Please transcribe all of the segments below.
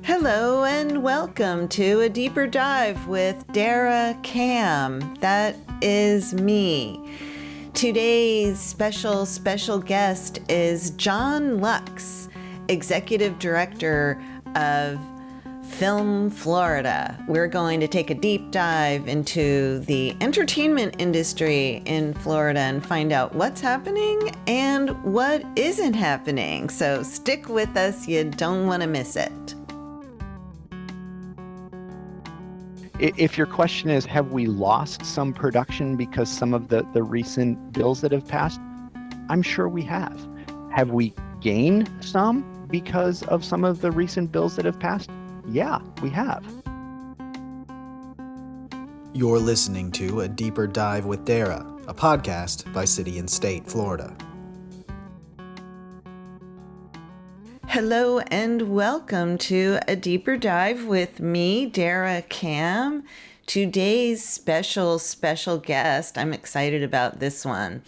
Hello and welcome to a deeper dive with Dara Cam. That is me. Today's special guest is John Lux, Executive Director of Film Florida. We're going to take a deep dive into the entertainment industry in Florida and find out what's happening and what isn't happening. So stick with us, you don't want to miss it. If your question is, have we lost some production because some of the recent bills that have passed? I'm sure we have. Have we gained some because of some of the recent bills that have passed? Yeah, we have. You're listening to A Deeper Dive with Dara, a podcast by City and State, Florida. Hello and welcome to A Deeper Dive with me, Dara Cam. Today's special guest, I'm excited about this one,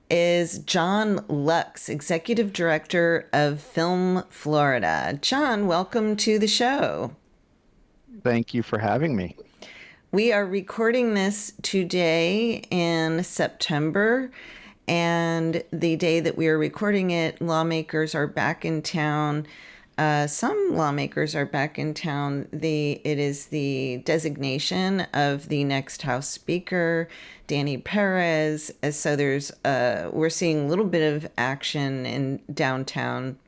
is John Lux, Executive Director of Film Florida. John, welcome to the show. Thank you for having me. We are recording this today in September. And the day that we are recording it, lawmakers are back in town. Some lawmakers are back in town. It is the designation of the next House Speaker, Danny Perez. So we're seeing a little bit of action in downtown.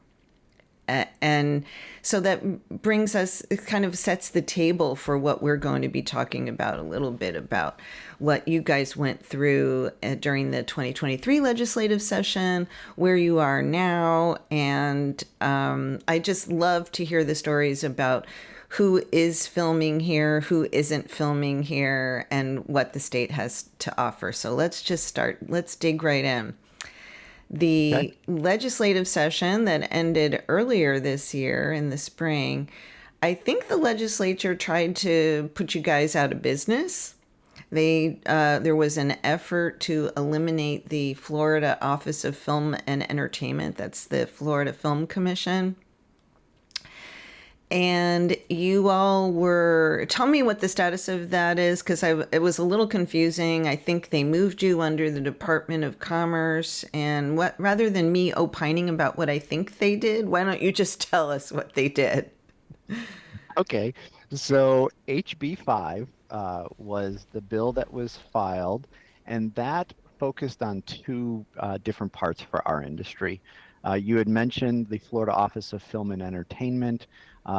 And so that brings us, it kind of sets the table for what we're going to be talking about a little bit about what you guys went through during the 2023 legislative session, where you are now. And I just love to hear the stories about who is filming here, who isn't filming here, and what the state has to offer. So let's just start. Let's dig right in. The legislative session that ended earlier this year in the spring, I think the legislature tried to put you guys out of business. There was an effort to eliminate the Florida Office of Film and Entertainment. That's the Florida Film Commission. And you all tell me what the status of that is, because it was a little confusing. I think they moved you under the Department of Commerce, and rather than me opining about what I think they did, why don't you just tell us what they did? Okay, so HB 5 was the bill that was filed, and that focused on two different parts for our industry. You had mentioned the Florida Office of Film and Entertainment.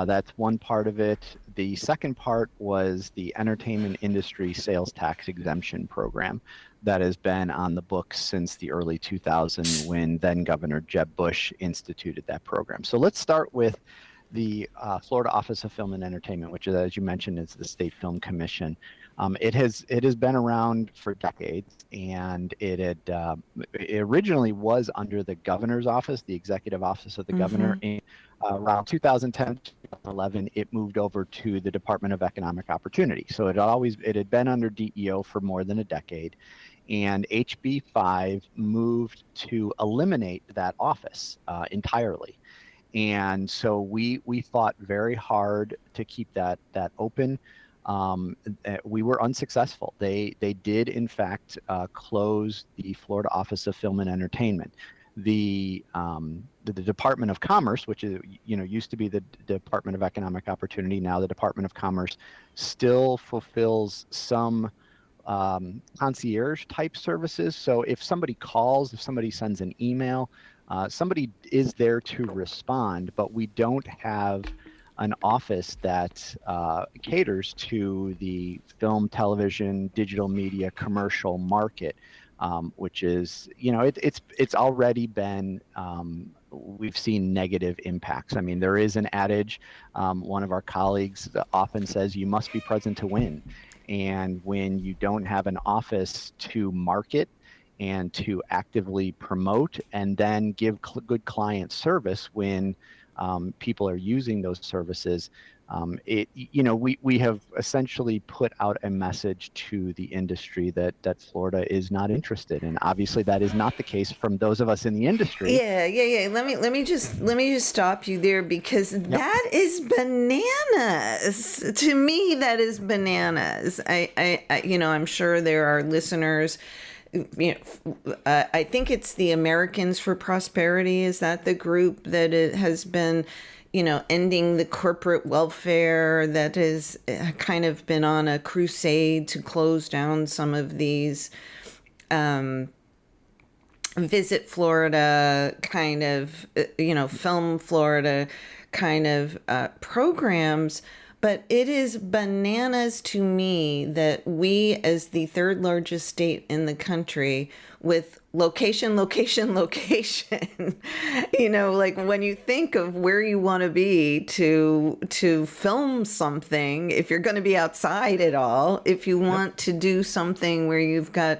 That's one part of it. The second part was the entertainment industry sales tax exemption program that has been on the books since the early 2000s when then Governor Jeb Bush instituted that program. So let's start with the Florida Office of Film and Entertainment, which is, as you mentioned, is the State Film Commission. It has been around for decades, and it originally was under the governor's office, the executive office of the governor. In around 2010, 2011, it moved over to the Department of Economic Opportunity. So it had been under DEO for more than a decade, and HB 5 moved to eliminate that office entirely. And so we fought very hard to keep that open. We were unsuccessful. They did in fact close the Florida Office of Film and Entertainment. The Department of Commerce, which is used to be the Department of Economic Opportunity, now the Department of Commerce, still fulfills some concierge type services. So if somebody calls, if somebody sends an email, somebody is there to respond, but we don't have an office that caters to the film, television, digital media, commercial market, which is, it's already been, we've seen negative impacts. I mean, there is an adage, one of our colleagues often says, you must be present to win. And when you don't have an office to market and to actively promote and then give good client service when people are using those services, we have essentially put out a message to the industry that Florida is not interested. And obviously that is not the case from those of us in the industry. Yeah. Let me just stop you there, because Yep. that is bananas. To me, that is bananas. I'm sure there are listeners. I think it's the Americans for Prosperity. Is that the group that it has been, ending the corporate welfare, that has kind of been on a crusade to close down some of these Visit Florida kind of, Film Florida kind of programs. But it is bananas to me that we, as the third largest state in the country, with location, like when you think of where you want to be to film something, if you're going to be outside at all, if you want to do something where you've got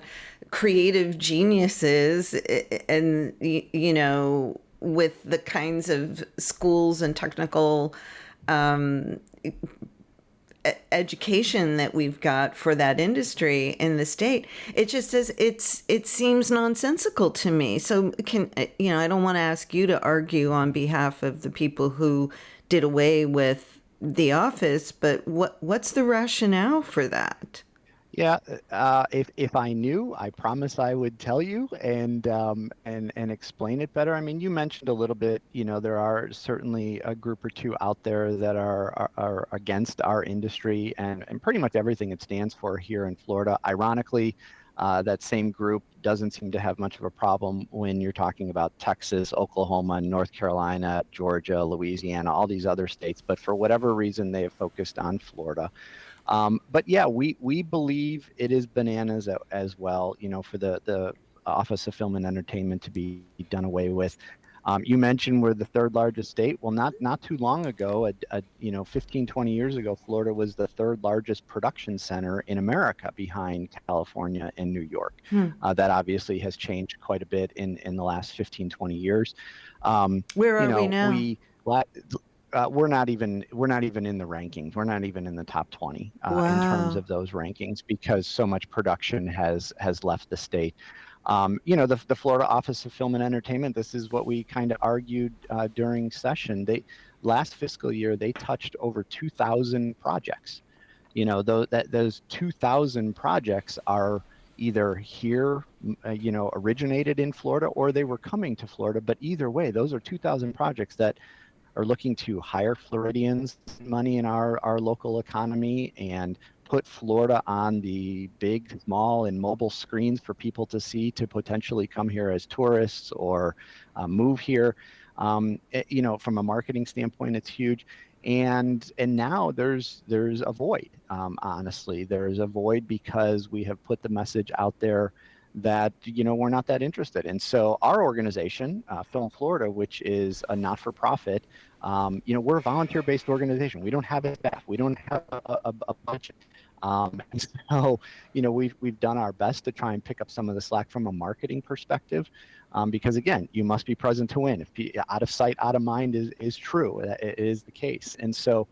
creative geniuses, and with the kinds of schools and technical education that we've got for that industry in the state, it just says it seems nonsensical to me. So I don't want to ask you to argue on behalf of the people who did away with the office, but what's the rationale for that? Yeah, if I knew, I promise I would tell you and explain it better. I mean, you mentioned a little bit, there are certainly a group or two out there that are against our industry and pretty much everything it stands for here in Florida. Ironically, that same group doesn't seem to have much of a problem when you're talking about Texas, Oklahoma, North Carolina, Georgia, Louisiana, all these other states. But for whatever reason, they have focused on Florida. But yeah, we believe it is bananas as well, for the Office of Film and Entertainment to be done away with. You mentioned we're the third largest state. Well, not too long ago, 15, 20 years ago, Florida was the third largest production center in America, behind California and New York. That obviously has changed quite a bit in the last 15, 20 years. Where are we now? We're not even in the rankings. We're not even in the top 20 in terms Wow. of those rankings, because so much production has left the state. The Florida Office of Film and Entertainment, this is what we kind of argued during session. Last fiscal year, they touched over 2,000 projects. Those 2,000 projects are either here, originated in Florida, or they were coming to Florida. But either way, those are 2,000 projects that are looking to hire Floridians, money in our local economy, and put Florida on the big, small, and mobile screens for people to see, to potentially come here as tourists or move here. From a marketing standpoint, it's huge. And now there's a void. Honestly, there's a void because we have put the message out there that we're not that interested. And so our organization, Film Florida, which is a not-for-profit, we're a volunteer-based organization. We don't have a staff. We don't have a budget. And so we've done our best to try and pick up some of the slack from a marketing perspective, because again, you must be present to win. If out of sight, out of mind is true. It is the case. And so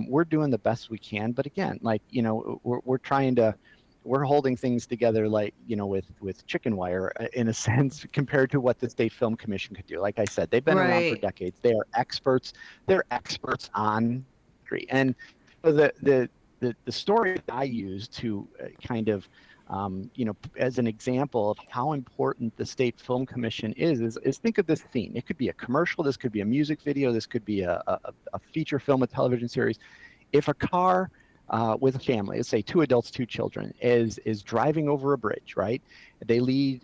we're doing the best we can. But again, we're trying to. We're holding things together with chicken wire in a sense, compared to what the State Film Commission could do. Like I said, they've been around for decades. They are experts. They're experts on history. And the story that I use to kind of as an example of how important the State Film Commission is think of this scene. It could be a commercial. This could be a music video. This could be a feature film, a television series. If a car with a family, let's say 2 adults, 2 children, is driving over a bridge, right? They lead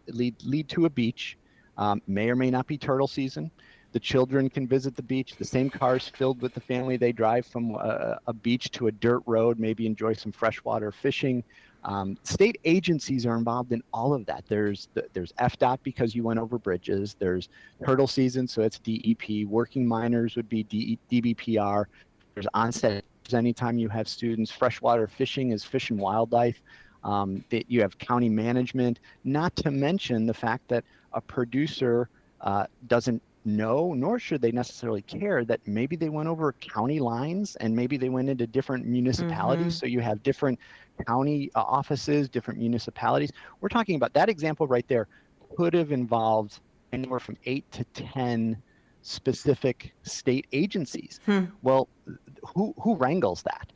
to a beach, may or may not be turtle season. The children can visit the beach. The same car's filled with the family. They drive from a beach to a dirt road, maybe enjoy some freshwater fishing. State agencies are involved in all of that. There's FDOT because you went over bridges. There's turtle season, so it's DEP. Working minors would be DBPR. There's onset anytime you have students. Freshwater fishing is Fish and Wildlife. That you have county management, not to mention the fact that a producer doesn't know, nor should they necessarily care that maybe they went over county lines and maybe they went into different municipalities. So you have different county offices, different municipalities. We're talking about that example right there could have involved anywhere from 8 to 10 specific state agencies. Well, who wrangles that?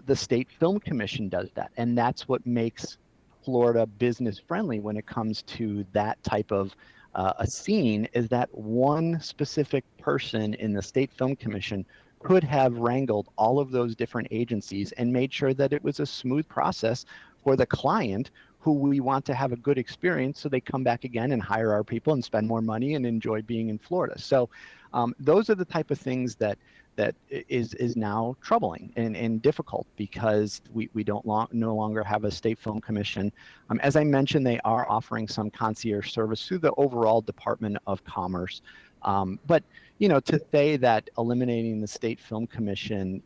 The State Film Commission does that, and that's what makes Florida business friendly when it comes to that type of a scene, is that one specific person in the State Film Commission could have wrangled all of those different agencies and made sure that it was a smooth process for the client, who we want to have a good experience so they come back again and hire our people and spend more money and enjoy being in Florida. So those are the type of things that is now troubling and difficult, because we no longer have a state film commission. As I mentioned, they are offering some concierge service through the overall Department of Commerce. But to say that eliminating the state film commission,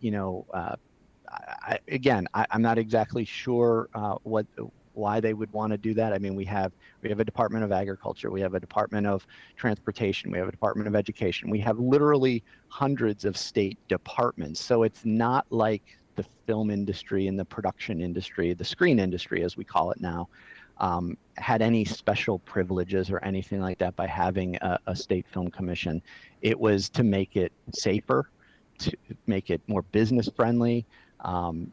I'm not exactly sure why they would want to do that. I mean, we have a Department of Agriculture, we have a Department of Transportation, we have a Department of Education. We have literally hundreds of state departments. So it's not like the film industry and the production industry, the screen industry, as we call it now, had any special privileges or anything like that by having a state film commission. It was to make it safer, to make it more business friendly,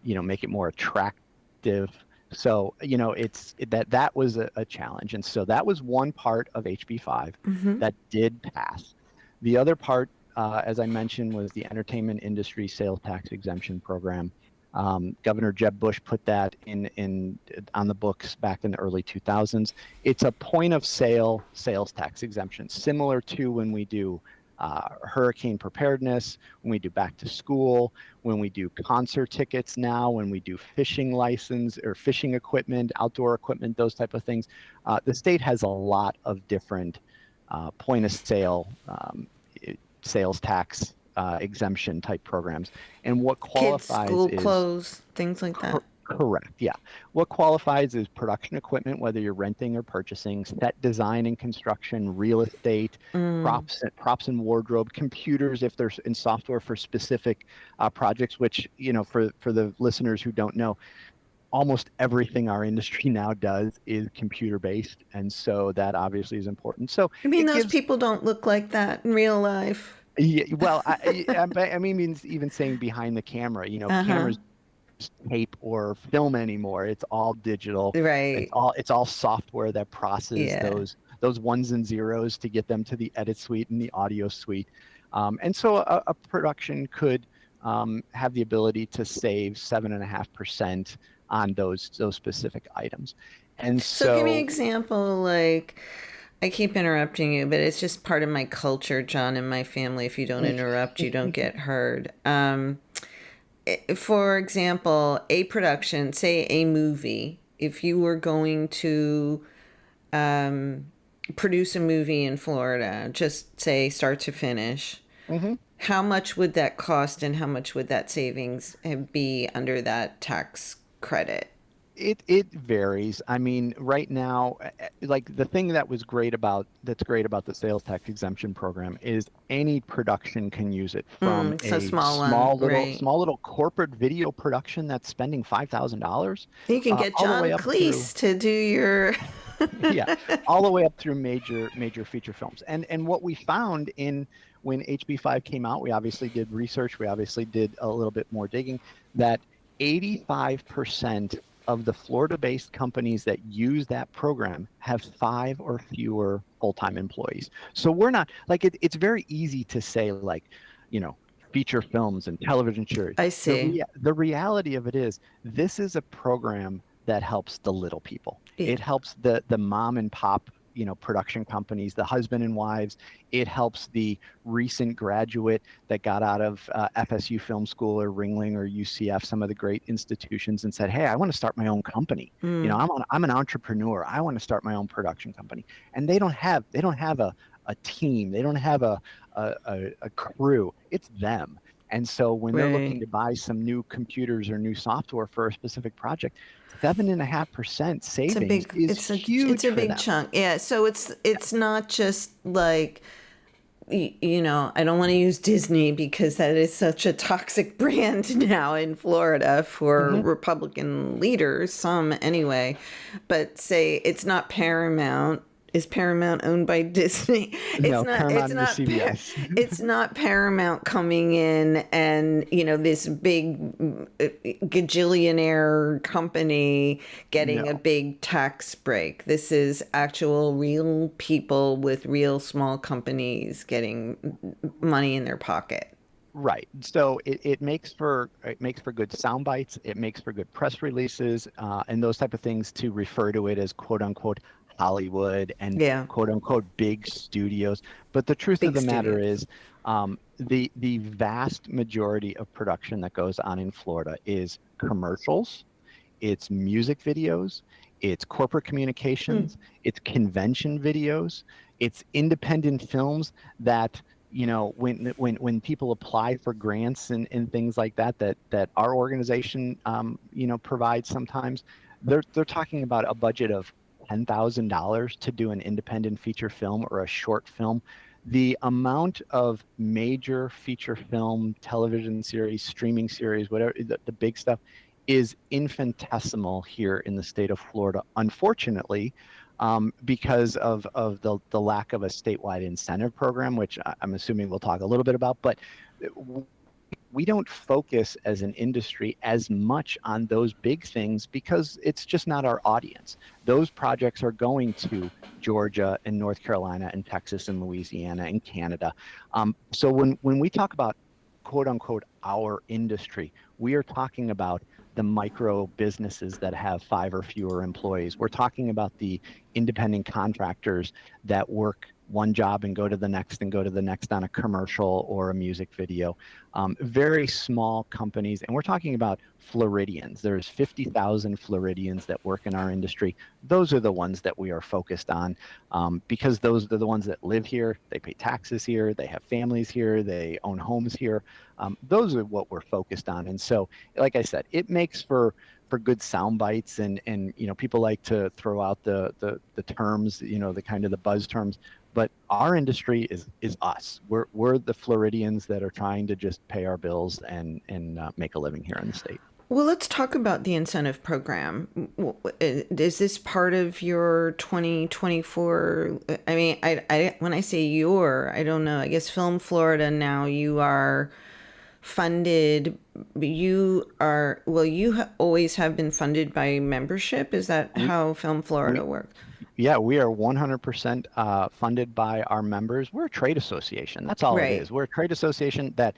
make it more attractive. So, that was a challenge. And so that was one part of HB5 that did pass. The other part, as I mentioned, was the entertainment industry sales tax exemption program. Governor Jeb Bush put that on the books back in the early 2000s. It's a point of sale sales tax exemption, similar to when we do hurricane preparedness, when we do back to school, when we do concert tickets now, when we do fishing license or fishing equipment, outdoor equipment, those type of things. The state has a lot of different point of sale sales tax exemption type programs. And what qualifies kids' school is clothes, things like that. Correct. Yeah. What qualifies is production equipment, whether you're renting or purchasing, set design and construction, real estate, props and wardrobe, computers, if there's in software for specific projects, which, for the listeners who don't know, almost everything our industry now does is computer based. And so that obviously is important. So I mean, those people don't look like that in real life. Yeah, well, I mean, even saying behind the camera, cameras tape or film anymore. It's all digital. Right. It's all software that processes those ones and zeros to get them to the edit suite and the audio suite. And so a production could have the ability to save 7.5% on those specific items. And so give me an example. Like, I keep interrupting you, but it's just part of my culture, John, and my family. If you don't interrupt, you don't get heard. For example, a production, say a movie, if you were going to produce a movie in Florida, just say start to finish, how much would that cost and how much would that savings be under that tax credit? It varies. I mean, right now, like the thing that's great about the sales tax exemption program is any production can use it, from a small little corporate video production that's spending $5,000. You can get John Cleese to do your all the way up through major feature films. And what we found when HB5 came out, we obviously did research, we obviously did a little bit more digging, that 85% of the Florida-based companies that use that program have 5 or fewer full-time employees. So we're not like it's very easy to say, like, feature films and television series. I see. The reality of it is, this is a program that helps the little people. Yeah. It helps the mom and pop production companies, the husband and wives. It helps the recent graduate that got out of FSU Film School or Ringling or UCF, some of the great institutions, and said, hey, I want to start my own company. I'm an entrepreneur. I want to start my own production company. And they don't have a team. They don't have a crew. It's them. And so when they're looking to buy some new computers or new software for a specific project, 7.5% savings is huge. It's a big chunk. Yeah. So it's not just like I don't want to use Disney because that is such a toxic brand now in Florida for Hmm. Republican leaders, some anyway. But say it's not Paramount. Is Paramount owned by Disney? It's No, not. It's Paramount is not. CBS. It's not Paramount coming in and this big gajillionaire company getting a No. big tax break. This is actual real people with real small companies getting money in their pocket. Right. So it makes for good sound bites. It makes for good press releases, and those type of things to refer to it as quote unquote Hollywood and Yeah, quote unquote big studios. But the truth of big the matter studios. is, the vast majority of production that goes on in Florida is commercials, it's music videos, it's corporate Hmm. communications, it's convention videos, it's independent films that when people apply for grants and things like that our organization provides sometimes, they're talking about a budget of $10,000 to do an independent feature film or a short film. The amount of major feature film, television series, streaming series, whatever the big stuff is infinitesimal here in the state of Florida, unfortunately, because of the lack of a statewide incentive program, which I'm assuming we'll talk a little bit about. But we don't focus as an industry as much on those big things because it's just not our audience. Those projects are going to Georgia and North Carolina and Texas and Louisiana and Canada. So when we talk about quote unquote our industry, we are talking about the micro businesses that have 5 or fewer employees. We're talking about the independent contractors that work one job and go to the next and go to the next on a commercial or a music video. Very small companies, and we're talking about Floridians. There's 50,000 Floridians that work in our industry. Those are the ones that we are focused on, because those are the ones that live here. They pay taxes here. They have families here. They own homes here. Those are what we're focused on. And so, like I said, it makes for good sound bites, and people like to throw out the terms, the kind of the buzz terms. But our industry is us. We're the Floridians that are trying to just pay our bills and make a living here in the state. Well, let's talk about the incentive program. Is this part of your 2024? I mean, when I say your, I don't know. I guess Film Florida now you are funded. You are, well, always have been funded by membership. Is that We how Film we Florida works? Yeah, we are 100% funded by our members. We're a trade association. That's all it Right. is. We're a trade association that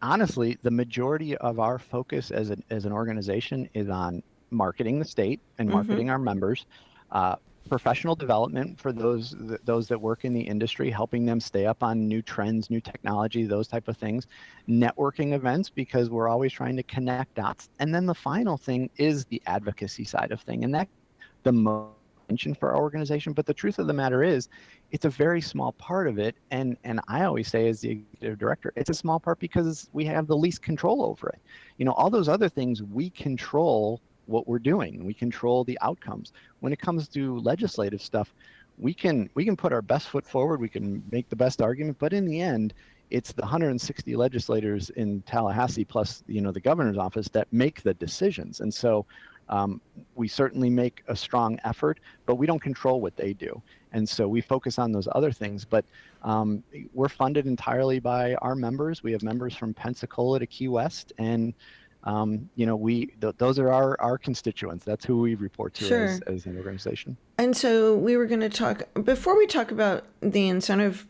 honestly, the majority of our focus as an organization is on marketing the state and Mm-hmm. marketing our members, uh, professional development for those that work in the industry, helping them stay up on new trends, new technology, those type of things, networking events because we're always trying to connect dots, and then the final thing is the advocacy side of thing, and that the most attention for our organization. But the truth of the matter is, it's a very small part of it. And I always say, as the executive director, it's a small part because we have the least control over it. All those other things we control what we're doing. We control the outcomes. When it comes to legislative stuff, we can put our best foot forward. We can make the best argument, but in the end, it's the 160 legislators in Tallahassee plus the governor's office that make the decisions. And so we certainly make a strong effort, but we don't control what they do. And so we focus on those other things. But we're funded entirely by our members. We have members from Pensacola to Key West, and those are our constituents. That's who we report to as Sure. as an organization. And so we were going to talk before we talk about the incentive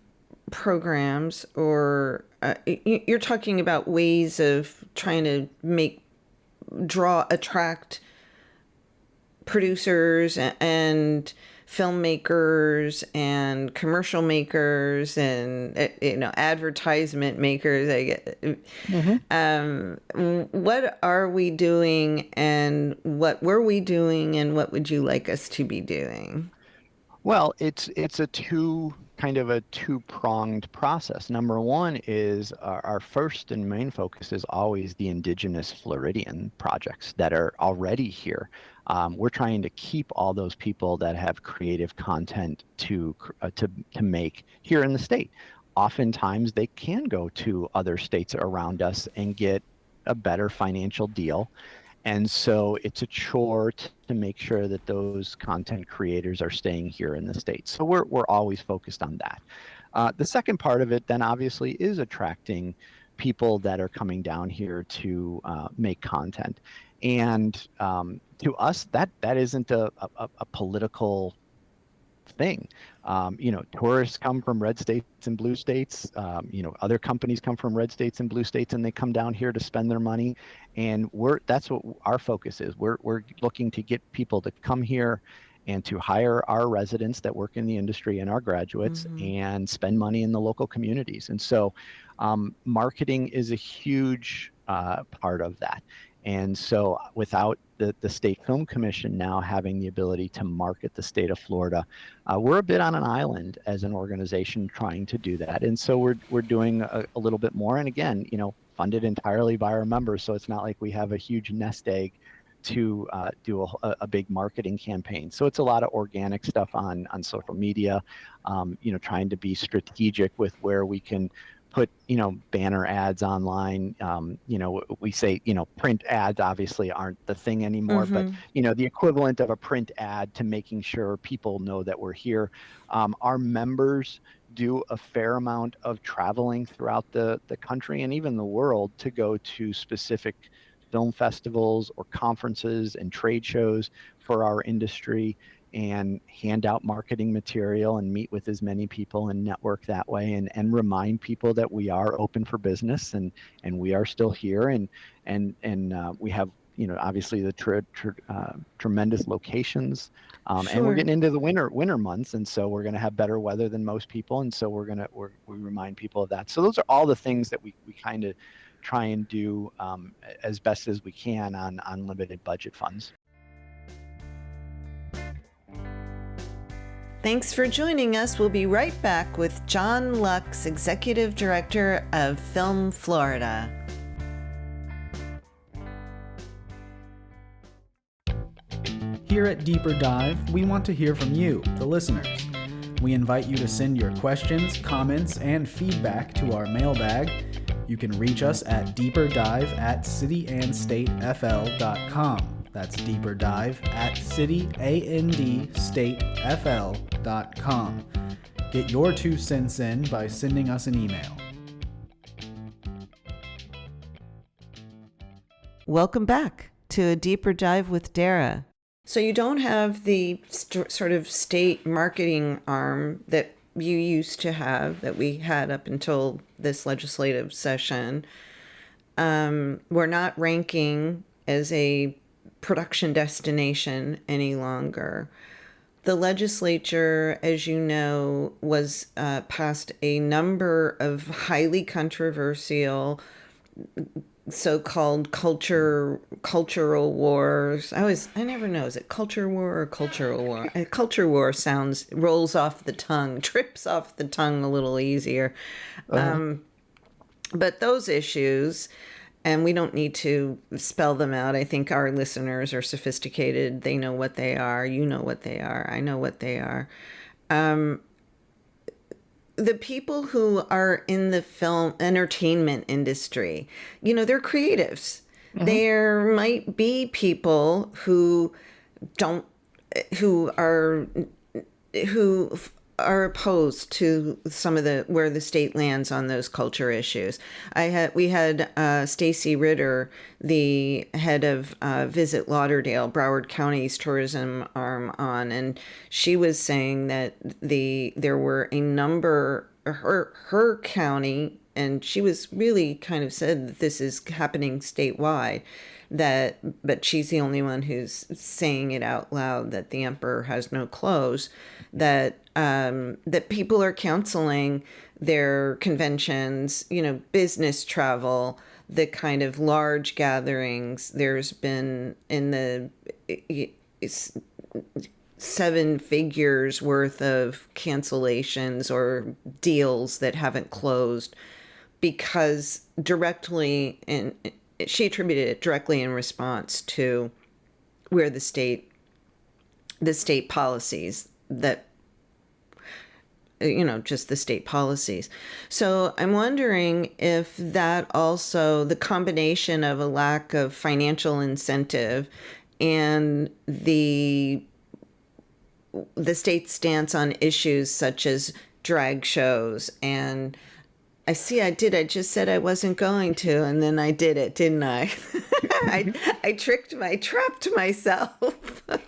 programs, or you're talking about ways of trying to attract producers and filmmakers and commercial makers and advertisement makers. I get. Mhm. What are we doing, and what were we doing, and what would you like us to be doing? Well, it's a two-pronged process. Number one is our first and main focus is always the indigenous Floridian projects that are already here. We're trying to keep all those people that have creative content to make here in the state. oftentimes they can go to other states around us and get a better financial deal. And so it's a chore to make sure that those content creators are staying here in the States. So we're always focused on that. The second part of it then obviously is attracting people that are coming down here to make content. And to us, that isn't a political thing. Tourists come from red states and blue states. Other companies come from red states and blue states, and they come down here to spend their money. And that's what our focus is. We're looking to get people to come here and to hire our residents that work in the industry and our graduates and spend money in the local communities. And so marketing is a huge part of that. And so without the State Film Commission now having the ability to market the state of Florida, we're a bit on an island as an organization trying to do that. And so we're doing a little bit more. And again, funded entirely by our members. So it's not like we have a huge nest egg to do a big marketing campaign. So it's a lot of organic stuff on social media, trying to be strategic with where we can put banner ads online. We say print ads obviously aren't the thing anymore, but the equivalent of a print ad to making sure people know that we're here. Our members do a fair amount of traveling throughout the country and even the world to go to specific film festivals or conferences and trade shows for our industry, and hand out marketing material and meet with as many people and network that way, and remind people that we are open for business and we are still here, and we have obviously the tremendous locations, and we're getting into the winter months, and so we're going to have better weather than most people, and so we remind people of that. So those are all the things that we kind of try and do as best as we can on limited budget funds. Thanks for joining us. We'll be right back with John Lux, Executive Director of Film Florida. Here at Deeper Dive, we want to hear from you, the listeners. We invite you to send your questions, comments, and feedback to our mailbag. You can reach us at deeperdive@cityandstatefl.com. That's deeperdive@cityandstatefl.com. Get your 2 cents in by sending us an email. Welcome back to A Deeper Dive with Dara. So you don't have the sort of state marketing arm that you used to have, that we had up until this legislative session. We're not ranking as a production destination any longer. The legislature, as you know, was passed a number of highly controversial so-called cultural wars. I never know, is it culture war or cultural war? Culture war rolls off the tongue, trips off the tongue a little easier. But those issues, and we don't need to spell them out. I think our listeners are sophisticated. They know what they are. You know what they are. I know what they are. The people who are in the film entertainment industry, they're creatives. There might be people who are opposed to some of where the state lands on those culture issues. We had Stacy Ritter, the head of Visit Lauderdale, Broward County's tourism arm, on, and she was saying that there were a number, her county, and she was really kind of said that this is happening statewide, but she's the only one who's saying it out loud, that the emperor has no clothes, that people are canceling their conventions, business travel, the kind of large gatherings. There's been in the 7 figures worth of cancellations or deals that haven't closed, because she attributed it directly in response to where the state policies that just the state policies. So I'm wondering if that also, the combination of a lack of financial incentive and the state's stance on issues such as drag shows and I just said I wasn't going to, and then I did it, didn't I? I trapped myself. But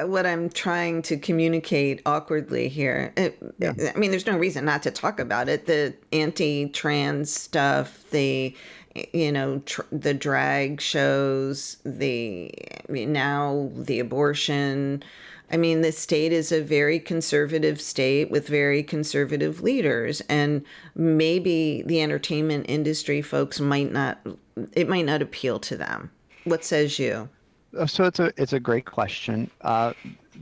what I'm trying to communicate awkwardly here. Yeah. I mean, there's no reason not to talk about it. The anti-trans stuff, the the drag shows, now the abortion. I mean, the state is a very conservative state with very conservative leaders, and maybe the entertainment industry folks might not appeal to them. What says you? So it's a great question. The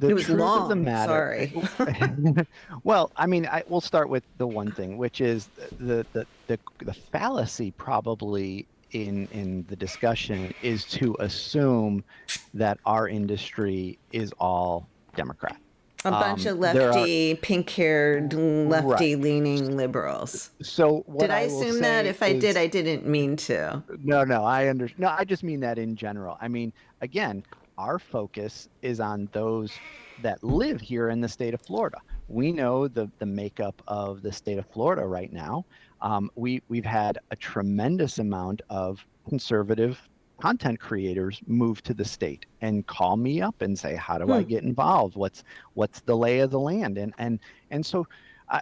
It was truth of the long. matter, Sorry. well, I mean, we'll start with the one thing, which is the fallacy probably in the discussion is to assume that our industry is all Democrat. A bunch of There are lefty, pink-haired, right. lefty-leaning liberals. So what Did I I will assume that? say If I did, is I didn't mean to. no, no, I just mean that in general. I mean, again, our focus is on those that live here in the state of Florida. We know the makeup of the state of Florida right now. We've had a tremendous amount of conservative content creators move to the state and call me up and say, how do I get involved? What's the lay of the land? And so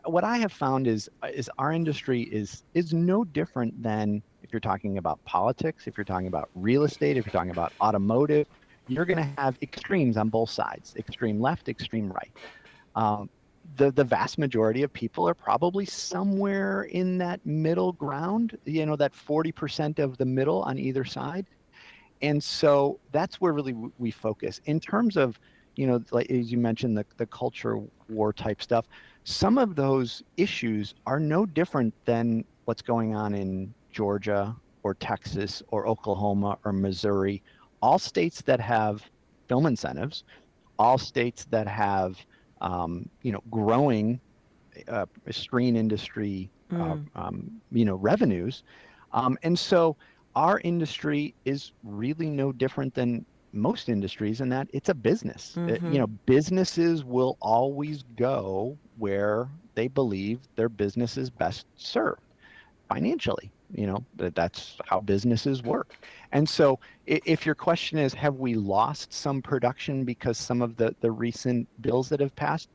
what I have found is our industry is no different than if you're talking about politics, if you're talking about real estate, if you're talking about automotive. You're going to have extremes on both sides, extreme left, extreme right. The vast majority of people are probably somewhere in that middle ground, that 40% of the middle on either side. And so that's where really we focus. In terms of, like as you mentioned, the culture war type stuff, some of those issues are no different than what's going on in Georgia or Texas or Oklahoma or Missouri, all states that have film incentives, all states that have, growing screen industry, revenues. And so our industry is really no different than most industries in that it's a business. Businesses will always go where they believe their business is best served financially. That's how businesses work. And so if your question is, have we lost some production because some of the recent bills that have passed?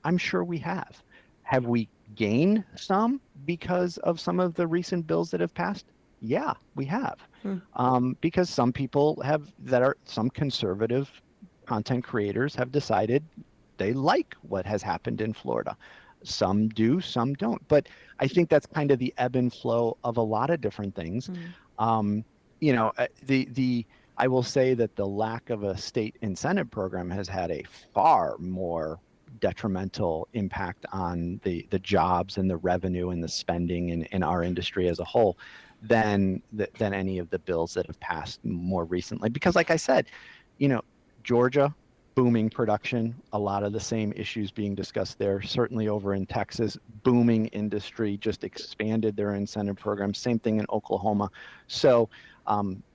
I'm sure we have. Have we gained some because of some of the recent bills that have passed? Yeah, we have. Because some people some conservative content creators have decided they like what has happened in Florida. Some do, some don't. But I think that's kind of the ebb and flow of a lot of different things. I will say that the lack of a state incentive program has had a far more detrimental impact on the jobs and the revenue and the spending in our industry as a whole than any of the bills that have passed more recently. Because like I said, Georgia, booming production, a lot of the same issues being discussed there. Certainly over in Texas, booming industry, just expanded their incentive program. Same thing in Oklahoma. So,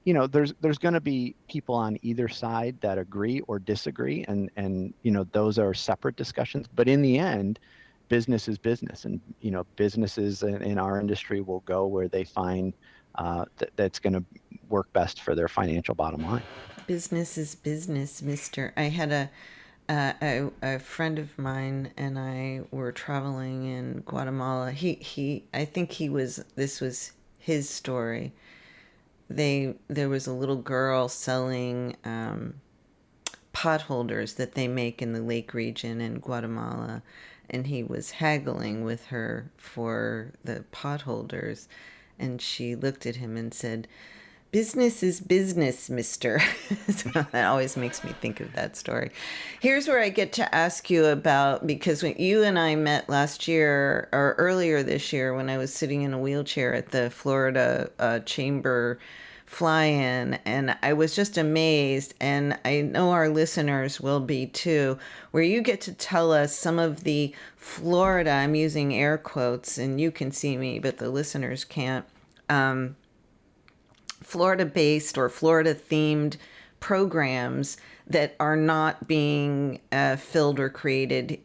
there's going to be people on either side that agree or disagree, and those are separate discussions. But in the end, business is business, and businesses in our industry will go where they find that's going to work best for their financial bottom line. Business is business, mister. I had a friend of mine and I were traveling in Guatemala. I think this was his story. There was a little girl selling pot holders that they make in the lake region in Guatemala, and he was haggling with her for the pot holders, and she looked at him and said, "Business is business, mister." So that always makes me think of that story. Here's where I get to ask you about, because when you and I met last year or earlier this year when I was sitting in a wheelchair at the Florida Chamber fly in, and I was just amazed, and I know our listeners will be too, where you get to tell us some of the Florida, I'm using air quotes, and you can see me, but the listeners can't, Florida based or Florida themed programs that are not being filmed or created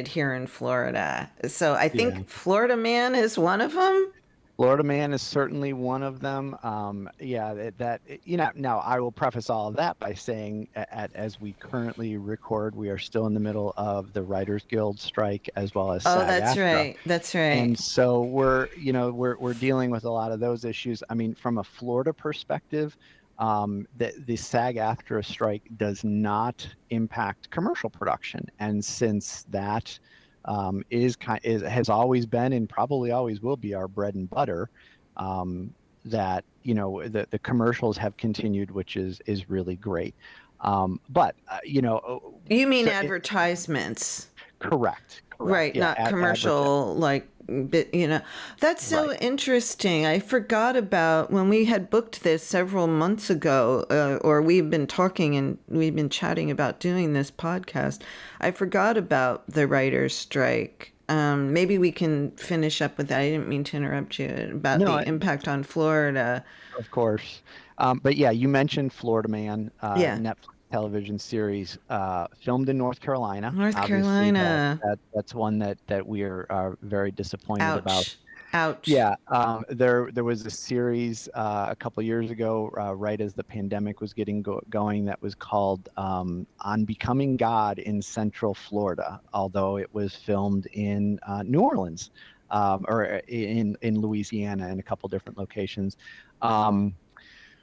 here in Florida. So I Yeah. think Florida Man is one of them. Florida Man is certainly one of them. Yeah, now I will preface all of that by saying, as we currently record, we are still in the middle of the Writers Guild strike as well as Oh, that's SAG-AFTRA. right. That's right. And so we're dealing with a lot of those issues. I mean, from a Florida perspective, the SAG-AFTRA strike does not impact commercial production, and since that has always been and probably always will be our bread and butter, that the commercials have continued, which is really great. But You mean so advertisements? correct, Right, yeah, not advertise. commercial, like, that's so Right. interesting. I forgot about when we had booked this several months ago, or we've been talking and we've been chatting about doing this podcast. I forgot about the writer's strike. Maybe we can finish up with that. I didn't mean to interrupt you about No, the impact on Florida. of course. But yeah, you mentioned Florida Man, Yeah, Netflix television series, filmed in North Carolina. North Obviously, Carolina. that's one that we are very disappointed about. Ouch. Ouch. Yeah, there was a series a couple years ago, right as the pandemic was getting going, that was called "On Becoming God in Central Florida," although it was filmed in New Orleans, or in Louisiana, in a couple different locations. Um,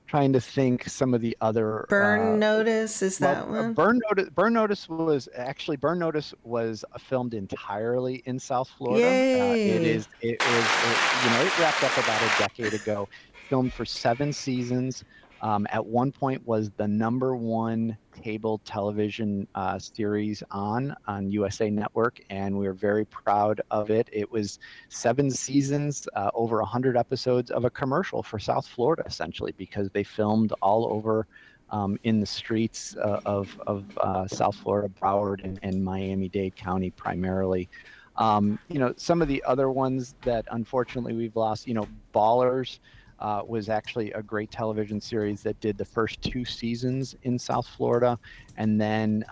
Trying to think some of the other Burn Notice, is well, that one? Burn Notice was filmed entirely in South Florida. Yay. It wrapped up about a decade ago. Filmed for 7 seasons. At one point was the number one cable television series on USA Network, and we are very proud of it. It was 7 seasons, over 100 episodes of a commercial for South Florida, essentially, because they filmed all over in the streets of South Florida, Broward and Miami-Dade County primarily. Some of the other ones that unfortunately we've lost, Ballers was actually a great television series that did the first 2 seasons in South Florida, and then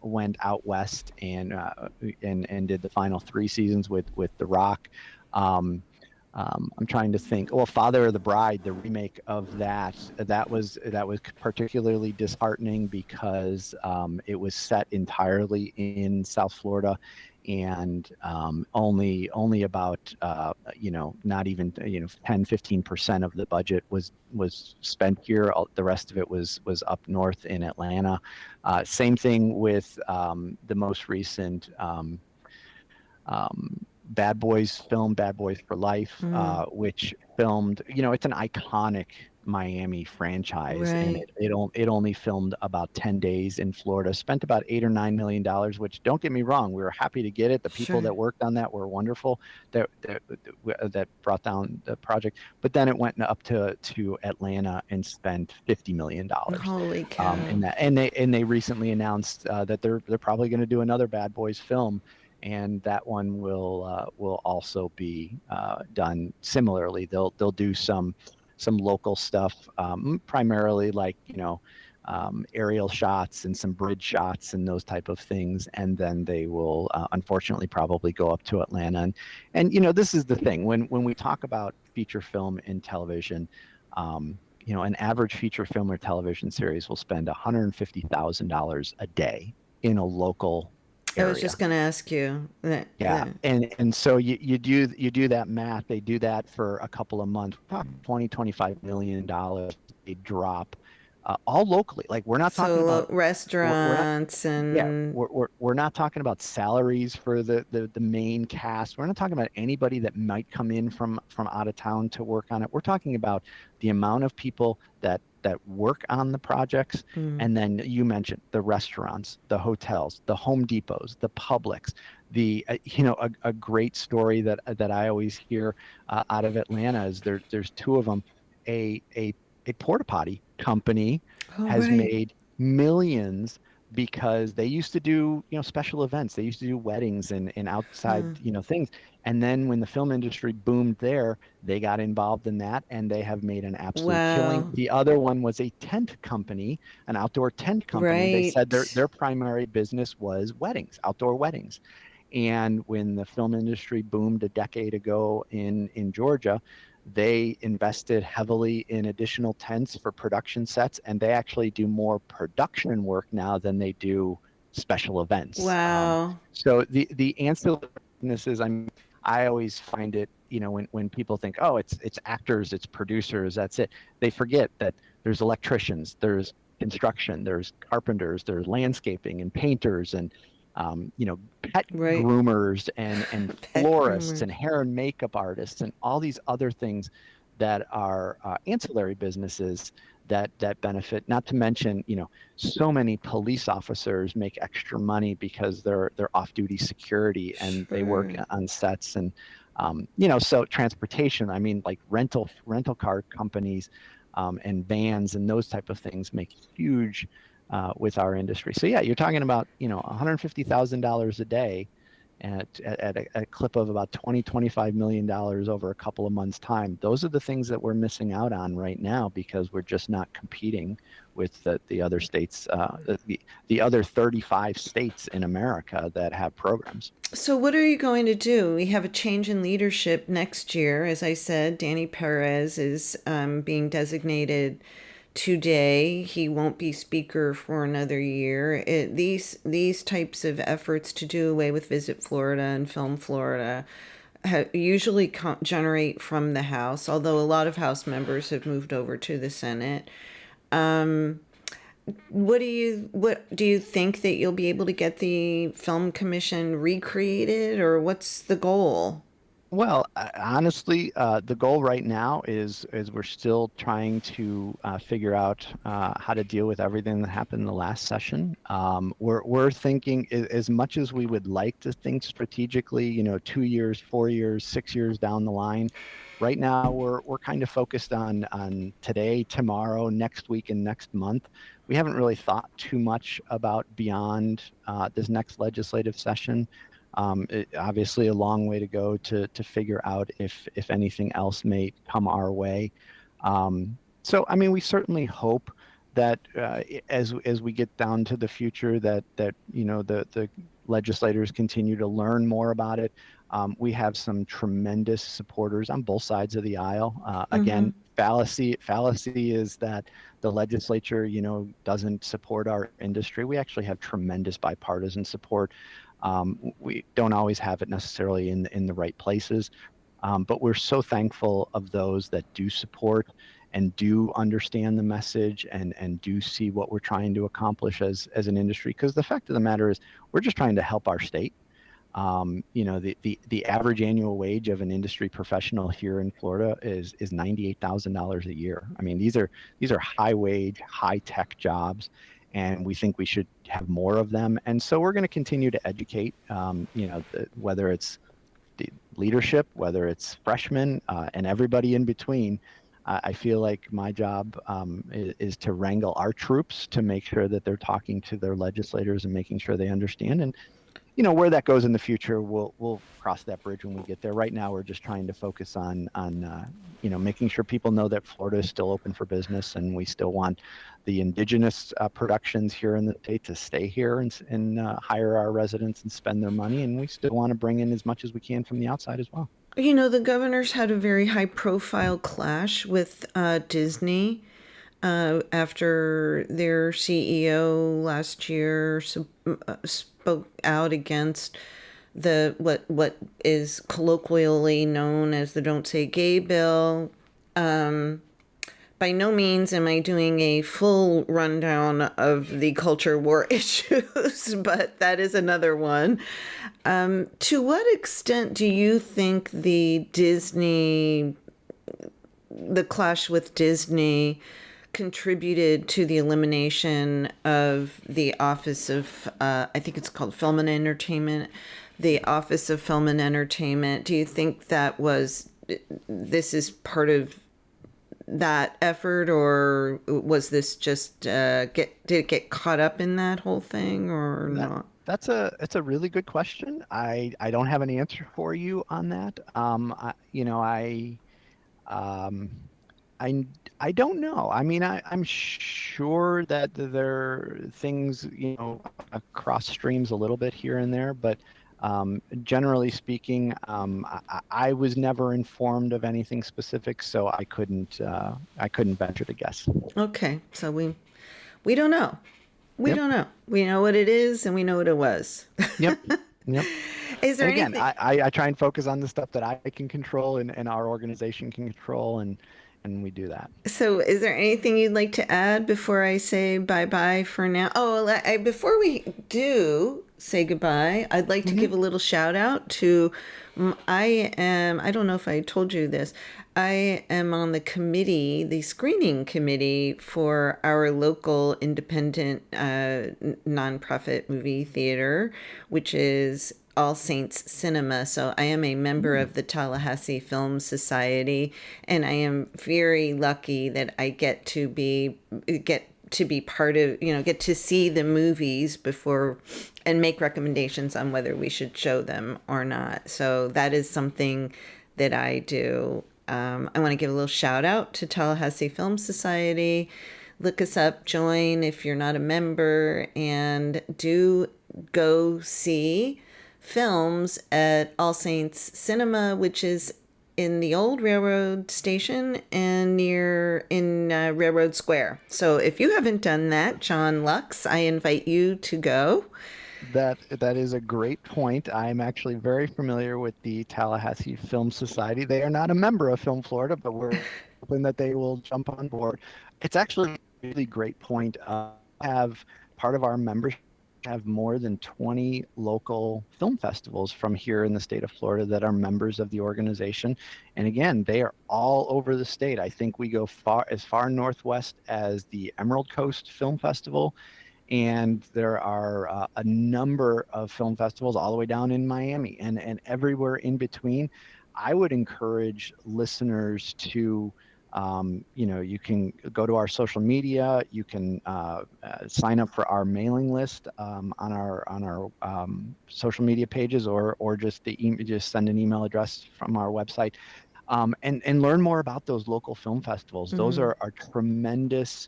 went out west and did the final 3 seasons with The Rock. I'm trying to think. Well, Father of the Bride, the remake of that was particularly disheartening because it was set entirely in South Florida, and only about not even 10-15% of the budget was spent here. The rest of it was up north in Atlanta. Same thing with the most recent Bad Boys film, Bad Boys for Life, which filmed, it's an iconic Miami franchise, and Right. it only filmed about 10 days in Florida, spent about $8 or $9 million, which, don't get me wrong, we were happy to get it. The people Sure. that worked on that were wonderful, that brought down the project. But then it went up to Atlanta and spent $50 million. Holy cow. In that, and they recently announced that they're probably going to do another Bad Boys film, and that one will also be done similarly. They'll do some local stuff, primarily like aerial shots and some bridge shots and those type of things, and then they will unfortunately probably go up to Atlanta. And this is the thing, when we talk about feature film and television. An average feature film or television series will spend $150,000 a day in a local I was area. just going to ask you that. Yeah, and so you do that math. They do that for a couple of months, probably $20-25 million a drop, all locally. Like, we're not talking So about we're not restaurants yeah, and we're not talking about salaries for the main cast. We're not talking about anybody that might come in from out of town to work on it. We're talking about the amount of people that work on the projects. And then you mentioned the restaurants, the hotels, the Home Depots, the Publix. A great story that I always hear out of Atlanta is there's two of them. a porta potty company Oh, has right. made millions because they used to do, special events. They used to do weddings and outside, things. And then when the film industry boomed there, they got involved in that and they have made an absolute killing. Wow. The other one was a tent company, an outdoor tent company. They said Right. their primary business was weddings, outdoor weddings. And when the film industry boomed a decade ago in Georgia, they invested heavily in additional tents for production sets, and they actually do more production work now than they do special events. Wow. So the ancillary businesses, I always find it, when people think, oh, it's actors, it's producers, that's it. They forget that there's electricians, there's construction, there's carpenters, there's landscaping and painters and pet Right. groomers and Pet florists groomers. and hair and makeup artists and all these other things that are ancillary businesses that benefit. Not to mention, so many police officers make extra money because they're off-duty security and they work Sure. on sets and so transportation. I mean, like rental car companies and vans and those type of things make huge with our industry. So yeah, you're talking about $150,000 a day at a clip of about $25 million over a couple of months' time. Those are the things that we're missing out on right now because we're just not competing with the other states, the other 35 states in America that have programs. So, what are you going to do? We have a change in leadership next year. As I said, Danny Perez is being designated today. He won't be speaker for another year. These types of efforts to do away with Visit Florida and Film Florida usually generate from the House, although a lot of House members have moved over to the Senate. What do you think that you'll be able to get the film commission recreated, or what's the goal? Well, honestly, the goal right now is we're still trying to figure out how to deal with everything that happened in the last session. We're thinking as much as we would like to think strategically, 2 years, 4 years, 6 years down the line. Right now, we're kind of focused on today, tomorrow, next week, and next month. We haven't really thought too much about beyond this next legislative session. Obviously, a long way to go to figure out if anything else may come our way. So, I mean, we certainly hope that as we get down to the future, that the legislators continue to learn more about it. We have some tremendous supporters on both sides of the aisle. Again, fallacy is that the legislature, doesn't support our industry. We actually have tremendous bipartisan support. We don't always have it necessarily in the right places, but we're so thankful of those that do support and do understand the message and do see what we're trying to accomplish as an industry. Because the fact of the matter is, we're just trying to help our state. The average annual wage of an industry professional here in Florida is $98,000 a year. I mean, these are high wage, high tech jobs, and we think we should have more of them. And so we're going to continue to educate, whether it's the leadership, whether it's freshmen, and everybody in between. I feel like my job is to wrangle our troops to make sure that they're talking to their legislators and making sure they understand. And where that goes in the future, we'll cross that bridge when we get there. Right now, we're just trying to focus on making sure people know that Florida is still open for business, and we still want the indigenous productions here in the state to stay here and hire our residents and spend their money, and we still want to bring in as much as we can from the outside as well. The governor's had a very high profile clash with Disney after their CEO last year spoke out against the what is colloquially known as the Don't Say Gay bill. By no means am I doing a full rundown of the culture war issues, but that is another one. To what extent do you think the clash with Disney contributed to the elimination of the Office of, I think it's called Film and Entertainment, the Office of Film and Entertainment? Do you think this is part of that effort, or was this just did it get caught up in that whole thing or That not? it's a really good question. I don't have an answer for you on that. Um, I I don't know. I mean, I'm sure that there are things, across streams a little bit here and there, but generally speaking, I was never informed of anything specific, so I couldn't venture to guess. Okay, so we don't know. We Yep. don't know. We know what it is and we know what it was. Yep. Yep. Is there And again, anything? I try and focus on the stuff that I can control and our organization can control, and we do that. So, is there anything you'd like to add before I say bye bye for now? Oh, before we do say goodbye, I'd like to Hmm. give a little shout out to. I don't know if I told you this. I am on the committee, the screening committee for our local independent nonprofit movie theater, which is All Saints Cinema. So I am a member of the Tallahassee Film Society, and I am very lucky that I get to be part of, get to see the movies before and make recommendations on whether we should show them or not. So that is something that I do. I want to give a little shout out to Tallahassee Film Society. Look us up, join if you're not a member, and do go see films at All Saints Cinema, which is in the old railroad station and near in Railroad Square. So if you haven't done that, John Lux, I invite you to go. That is a great point. I'm actually very familiar with the Tallahassee Film Society. They are not a member of Film Florida, but we're hoping that they will jump on board. It's actually a really great point. Have part of our membership have more than 20 local film festivals from here in the state of Florida that are members of the organization. And again, they are all over the state. I think we go as far northwest as the Emerald Coast Film Festival, and there are a number of film festivals all the way down in Miami and everywhere in between. I would encourage listeners to, you can go to our social media. You can sign up for our mailing list on our social media pages, or just send an email address from our website, and learn more about those local film festivals. Those Mm-hmm. are tremendous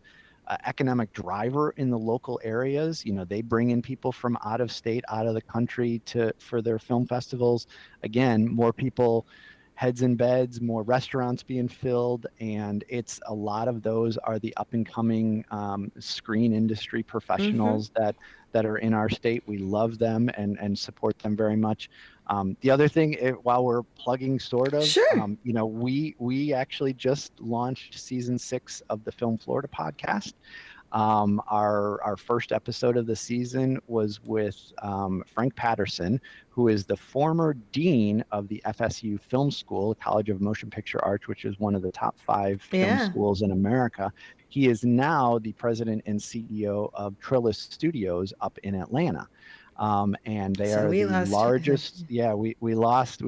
economic driver in the local areas. They bring in people from out of state, out of the country for their film festivals. Again, more people, heads in beds, more restaurants being filled, and it's a lot of those are the up and coming screen industry Mm-hmm. professionals that are in our state. We love them and support them very much. The other thing, while we're plugging, sort of, Sure. we actually just launched season 6 of the Film Florida podcast. Our first episode of the season was with Frank Patterson, who is the former dean of the FSU Film School, College of Motion Picture Arts, which is one of the top 5 film Yeah. schools in America. He is now the president and CEO of Trillis Studios up in Atlanta. And they So are we the lost. largest. Yeah, we lost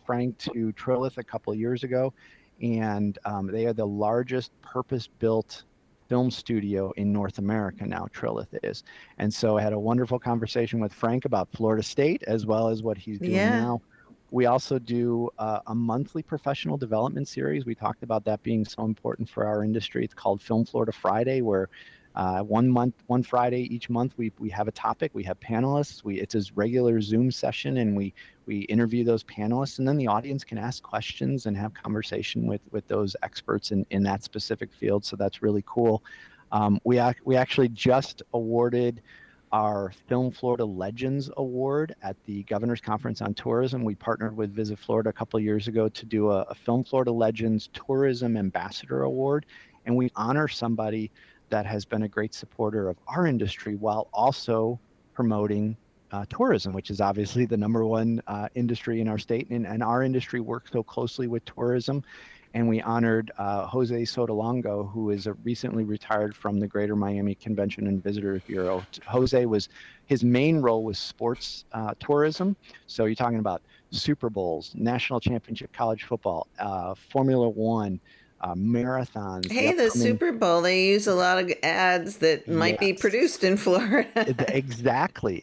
Frank to Trillis a couple of years ago, and they are the largest purpose-built film studio in North America now. Trilith is. And so I had a wonderful conversation with Frank about Florida State as well as what he's doing Yeah. now. We also do a monthly professional development series. We talked about that being so important for our industry. It's called Film Florida Friday, where one Friday each month we have a topic. We have panelists. It's a regular Zoom session, and we interview those panelists, and then the audience can ask questions and have conversation with those experts in that specific field. So that's really cool. We actually just awarded our Film Florida Legends Award at the Governor's Conference on Tourism. We partnered with Visit Florida a couple of years ago to do a Film Florida Legends Tourism Ambassador Award, and we honor somebody that has been a great supporter of our industry while also promoting tourism, which is obviously the number one industry in our state. And our industry works so closely with tourism. And we honored Jose Sotolongo, who is recently retired from the Greater Miami Convention and Visitors Bureau. His main role was sports tourism. So you're talking about Super Bowls, national championship college football, Formula One, marathons, the Hey, the upcoming. Super Bowl, they use a lot of ads that might be Yes. produced in Florida. Exactly.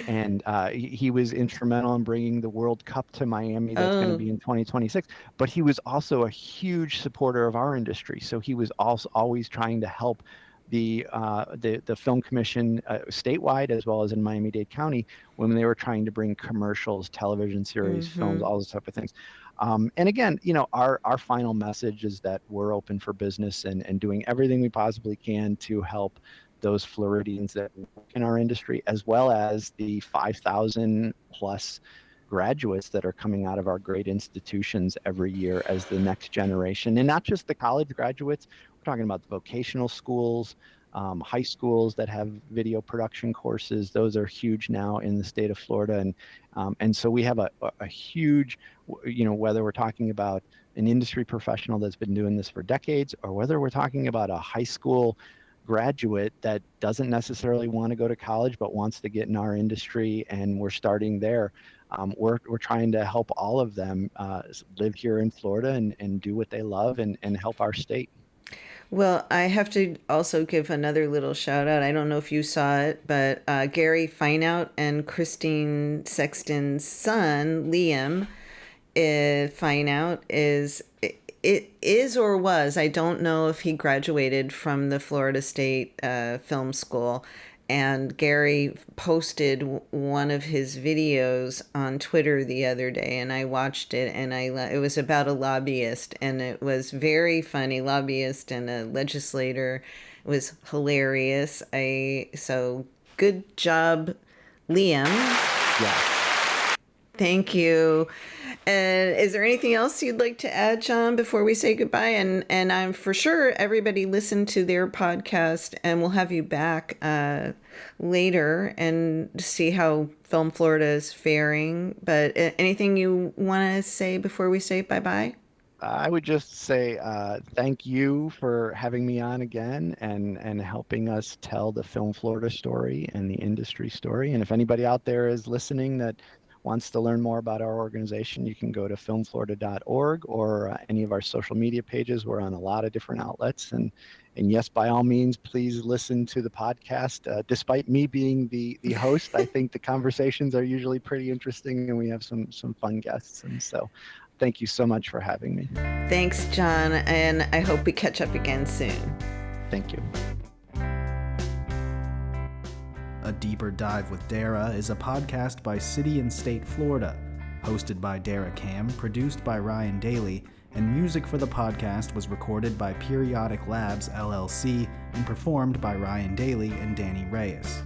And he was instrumental in bringing the World Cup to Miami that's going to Oh, be in 2026. But he was also a huge supporter of our industry. So he was also always trying to help the film commission statewide as well as in Miami-Dade County when they were trying to bring commercials, television series, films, mm-hmm. all those type of things. And again, our final message is that we're open for business and doing everything we possibly can to help those Floridians that work in our industry, as well as the 5,000 plus graduates that are coming out of our great institutions every year as the next generation. And not just the college graduates, we're talking about the vocational schools, high schools that have video production courses. Those are huge now in the state of Florida. And so we have a huge, whether we're talking about an industry professional that's been doing this for decades, or whether we're talking about a high school graduate that doesn't necessarily want to go to college but wants to get in our industry, and we're starting there. We're trying to help all of them live here in Florida and do what they love and help our state. Well, I have to also give another little shout out. I don't know if you saw it, but Gary Fineout and Christine Sexton's son, Liam, Fineout, it is or was, I don't know if he graduated from the Florida State Film School. And Gary posted one of his videos on Twitter the other day, and I watched it, and it was about a lobbyist, and it was very funny, lobbyist and a legislator. It was hilarious. So good job, Liam. Yeah. Thank you. And is there anything else you'd like to add, John, before we say goodbye? And I'm for sure everybody listened to their podcast, and we'll have you back later and see how Film Florida is faring. But anything you want to say before we say bye-bye? I would just say thank you for having me on again and helping us tell the Film Florida story and the industry story. And if anybody out there is listening that wants to learn more about our organization, you can go to filmflorida.org or any of our social media pages. We're on a lot of different outlets. And yes, by all means, please listen to the podcast. Despite me being the host, I think the conversations are usually pretty interesting and we have some fun guests. And so thank you so much for having me. Thanks, John, and I hope we catch up again soon. Thank you. A Deeper Dive with Dara is a podcast by City and State Florida, hosted by Dara Cam, produced by Ryan Daly, and music for the podcast was recorded by Periodic Labs LLC and performed by Ryan Daly and Danny Reyes.